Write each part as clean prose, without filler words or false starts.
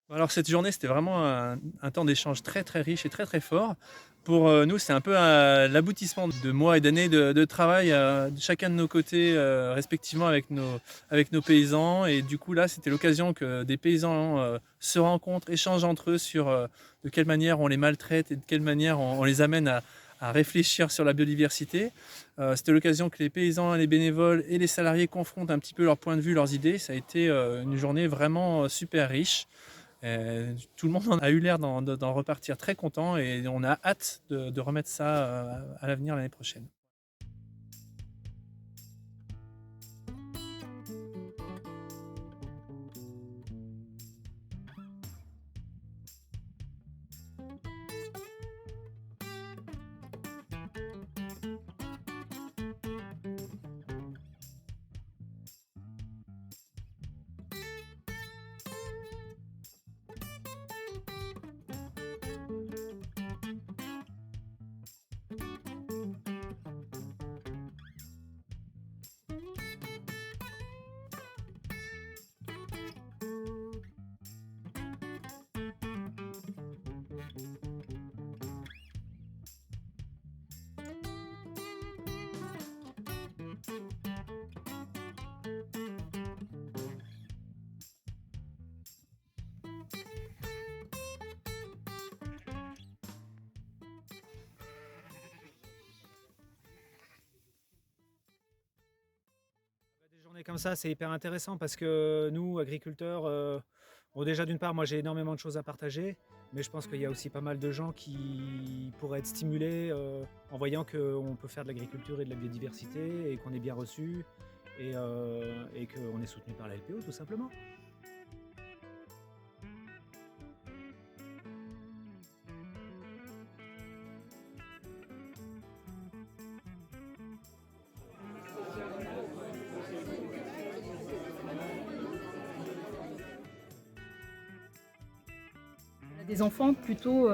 Alors cette journée, c'était vraiment un temps d'échange très, très riche et très, très fort. Pour, nous, c'est un peu, l'aboutissement de mois et d'années de travail, de chacun de nos côtés, respectivement avec nos paysans et du coup, là, c'était l'occasion que des paysans, se rencontrent, échangent entre eux sur, de quelle manière on les maltraite et de quelle manière on les amène à réfléchir sur la biodiversité. C'était l'occasion que les paysans, les bénévoles et les salariés confrontent un petit peu leurs points de vue, leurs idées. Ça a été, une journée vraiment, super riche. Tout le monde en a eu l'air d'en repartir très content et on a hâte de remettre ça à l'avenir l'année prochaine. Des journées comme ça, c'est hyper intéressant parce que nous, agriculteurs, bon déjà d'une part, moi j'ai énormément de choses à partager, mais je pense qu'il y a aussi pas mal de gens qui pourraient être stimulés en voyant qu'on peut faire de l'agriculture et de la biodiversité et qu'on est bien reçu et qu'on est soutenu par la LPO tout simplement. Des enfants plutôt,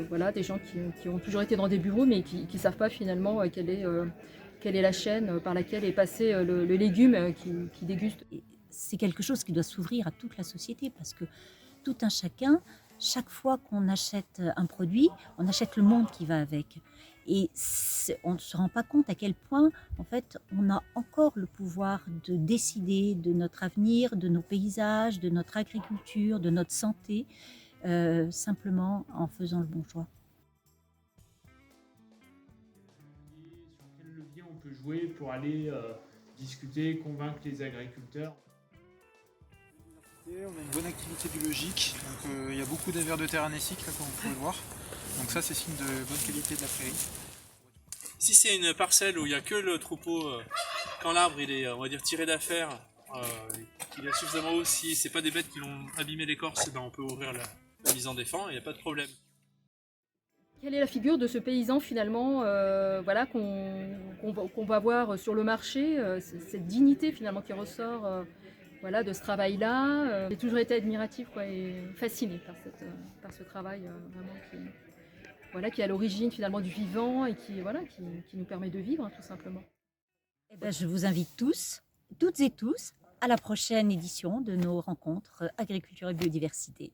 voilà, des gens qui ont toujours été dans des bureaux mais qui ne savent pas finalement quelle est la chaîne par laquelle est passé le légume qu'ils dégustent. Et c'est quelque chose qui doit s'ouvrir à toute la société parce que tout un chacun, chaque fois qu'on achète un produit, on achète le monde qui va avec. Et on ne se rend pas compte à quel point, en fait, on a encore le pouvoir de décider de notre avenir, de nos paysages, de notre agriculture, de notre santé, simplement en faisant le bon choix. Sur quel levier on peut jouer pour aller discuter, convaincre les agriculteurs. On a une bonne activité biologique, donc il y a beaucoup de vers de terre anéciques là, comme vous pouvez le voir. Donc ça c'est signe de bonne qualité de la prairie. Si c'est une parcelle où il n'y a que le troupeau, quand l'arbre il est, on va dire, tiré d'affaire, qu'il a suffisamment haut, si c'est pas des bêtes qui l'ont abîmé l'écorce, ben on peut ouvrir la mise en défend, il n'y a pas de problème. Quelle est la figure de ce paysan finalement, voilà, qu'on va voir sur le marché, cette dignité finalement qui ressort voilà, de ce travail-là. J'ai toujours été admirative quoi, et fascinée par ce travail vraiment voilà, qui est à l'origine finalement du vivant et voilà, qui nous permet de vivre tout simplement. Eh ben, je vous invite tous, toutes et tous, à la prochaine édition de nos rencontres agriculture et biodiversité.